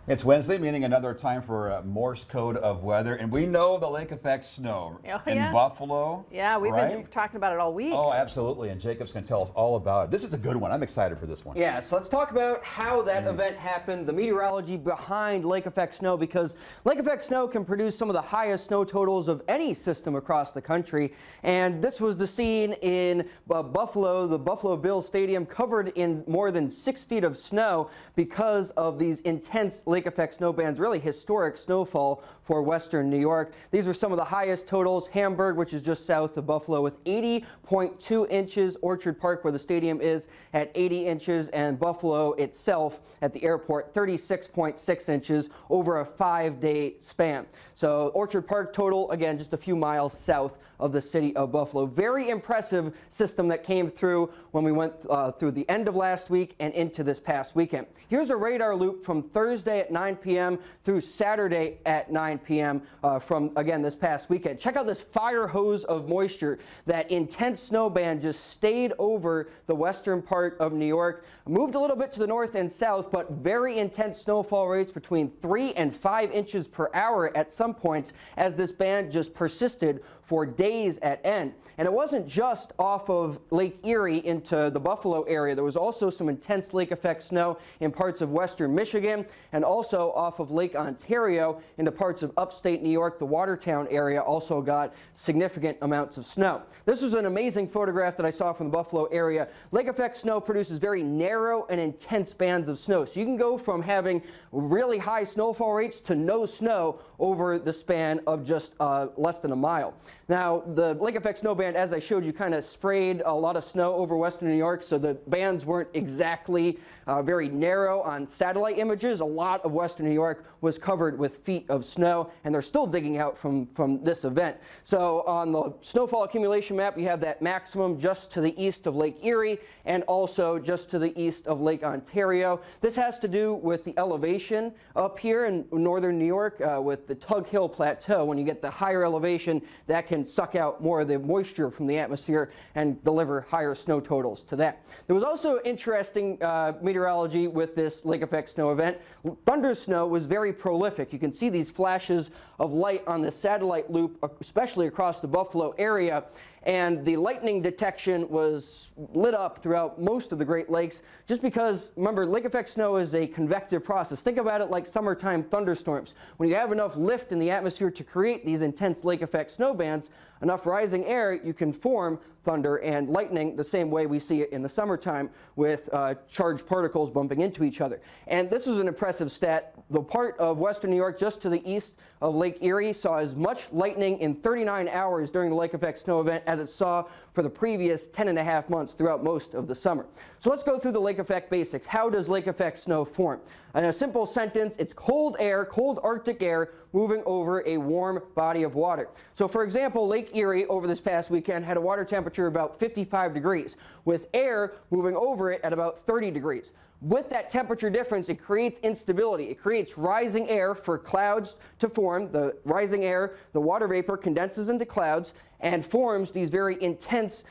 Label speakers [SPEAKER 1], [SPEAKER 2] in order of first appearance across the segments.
[SPEAKER 1] It's Wednesday, meaning another time for Morse Code of Weather, and we know the lake effect snow in Buffalo.
[SPEAKER 2] Yeah, we've been talking about it all week.
[SPEAKER 1] Oh, absolutely, and Jacob's going to tell us all about it. This is a good one. I'm excited for this one.
[SPEAKER 3] Yeah, so let's talk about how that event happened, the meteorology behind lake effect snow, because lake effect snow can produce some of the highest snow totals of any system across the country, and this was the scene in Buffalo, the Buffalo Bills Stadium, covered in more than 6 feet of snow because of these intense lake effect snow bands, really historic snowfall for western New York. These were some of the highest totals. Hamburg, which is just south of Buffalo, with 80.2 inches. Orchard Park, where the stadium is, at 80 inches. And Buffalo itself at the airport, 36.6 inches over a 5-day span. So Orchard Park total, again, just a few miles south of the city of Buffalo. Very impressive system that came through when we went through the end of last week and into this past weekend. Here's a radar loop from Thursday at 9 p.m. through Saturday at 9 p.m. From, again, this past weekend. Check out this fire hose of moisture. That intense snow band just stayed over the western part of New York, moved a little bit to the north and south, but very intense snowfall rates between 3 and 5 inches per hour at some points as this band just persisted for days at end. And it wasn't just off of Lake Erie into the Buffalo area. There was also some intense lake effect snow in parts of western Michigan, and also off of Lake Ontario into parts of upstate New York. The Watertown area also got significant amounts of snow. This was an amazing photograph that I saw from the Buffalo area. Lake effect snow produces very narrow and intense bands of snow. So you can go from having really high snowfall rates to no snow over the span of just less than a mile. Now, the lake effect snow band, as I showed you, kind of sprayed a lot of snow over western New York, so the bands weren't exactly very narrow on satellite images. A lot of western New York was covered with feet of snow, and they're still digging out from this event. So on the snowfall accumulation map, you have that maximum just to the east of Lake Erie and also just to the east of Lake Ontario. This has to do with the elevation up here in northern New York with the Tug Hill Plateau. When you get the higher elevation, that can suck out more of the moisture from the atmosphere and deliver higher snow totals to that. There was also interesting meteorology with this lake effect snow event. Thunder snow was very prolific. You can see these flashes of light on the satellite loop, especially across the Buffalo area. And the lightning detection was lit up throughout most of the Great Lakes just because, remember, lake effect snow is a convective process. Think about it like summertime thunderstorms. When you have enough lift in the atmosphere to create these intense lake effect snow bands, enough rising air, you can form thunder and lightning the same way we see it in the summertime with charged particles bumping into each other. And this was an impressive stat. The part of western New York just to the east of Lake Erie saw as much lightning in 39 hours during the lake effect snow event as it saw for the previous 10.5 months throughout most of the summer. So let's go through the lake effect basics. How does lake effect snow form? In a simple sentence, it's cold air, cold Arctic air, moving over a warm body of water. So for example, Lake Erie over this past weekend had a water temperature about 55 degrees, with air moving over it at about 30 degrees. With that temperature difference, it creates instability. It creates rising air for clouds to form. The rising air, the water vapor condenses into clouds and forms these very intense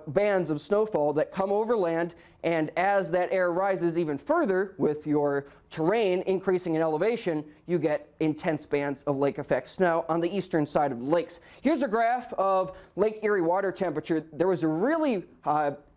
[SPEAKER 3] bands of snowfall that come over land. And as that air rises even further with your terrain increasing in elevation, you get intense bands of lake effect snow on the eastern side of the lakes. Here's a graph of Lake Erie water temperature. There was a really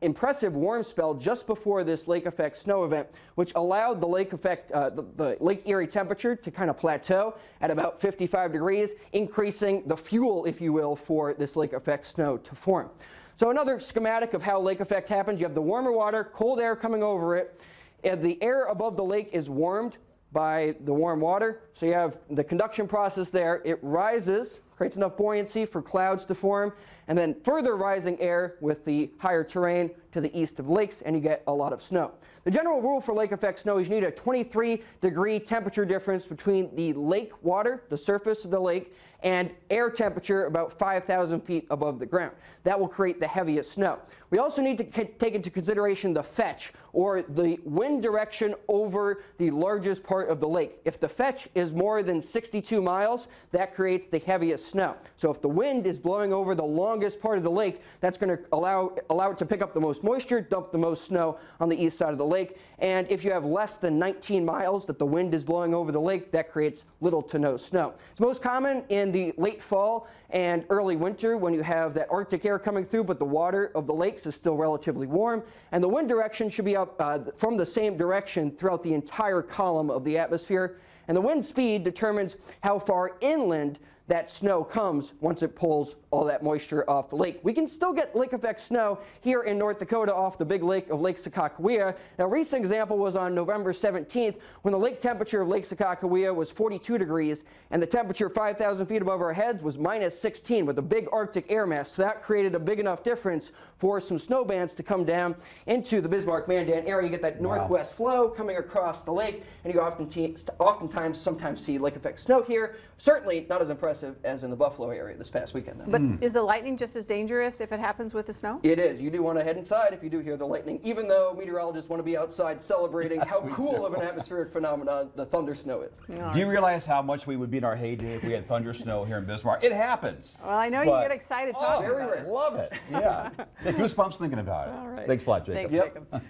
[SPEAKER 3] impressive warm spell just before this lake effect snow event, which allowed the lake effect, the Lake Erie temperature to kind of plateau at about 55 degrees, increasing the fuel, if you will, for this lake effect snow to form. So another schematic of how lake effect happens, you have the warmer water, cold air coming over it, and the air above the lake is warmed by the warm water. So you have the conduction process there. It rises, creates enough buoyancy for clouds to form, and then further rising air with the higher terrain to the east of lakes, and you get a lot of snow. The general rule for lake effect snow is you need a 23-degree temperature difference between the lake water, the surface of the lake, and air temperature about 5,000 feet above the ground. That will create the heaviest snow. We also need to take into consideration the fetch, or the wind direction over the largest part of the lake. If the fetch is more than 62 miles, that creates the heaviest snow. So if the wind is blowing over the longest part of the lake, that's going to allow it to pick up the most moisture, dump the most snow on the east side of the lake. And if you have less than 19 miles that the wind is blowing over the lake, that creates little to no snow. It's most common in the late fall and early winter when you have that Arctic air coming through, but the water of the lakes is still relatively warm, and the wind direction should be up from the same direction throughout the entire column of the atmosphere. And the wind speed determines how far inland that snow comes once it pulls all that moisture off the lake. We can still get lake effect snow here in North Dakota off the big lake of Lake Sakakawea. Now, a recent example was on November 17th when the lake temperature of Lake Sakakawea was 42 degrees and the temperature 5,000 feet above our heads was minus 16 with a big Arctic air mass. So that created a big enough difference for some snow bands to come down into the Bismarck-Mandan area. You get that northwest flow coming across the lake, and you oftentimes sometimes see lake effect snow here. Certainly not as impressive as in the Buffalo area this past weekend, though.
[SPEAKER 2] But is the lightning just as dangerous if it happens with the snow?
[SPEAKER 3] It is. You do want to head inside if you do hear the lightning, even though meteorologists want to be outside celebrating how cool of an atmospheric phenomenon the thunder snow is.
[SPEAKER 1] Do you realize how much we would be in our heyday if we had thunder snow here in Bismarck? It happens.
[SPEAKER 2] Well, I know you get excited talking about it.
[SPEAKER 1] Love it. Yeah. Get goosebumps thinking about it.
[SPEAKER 2] All right.
[SPEAKER 1] Thanks a lot, Jacob.
[SPEAKER 2] Thanks, Jacob.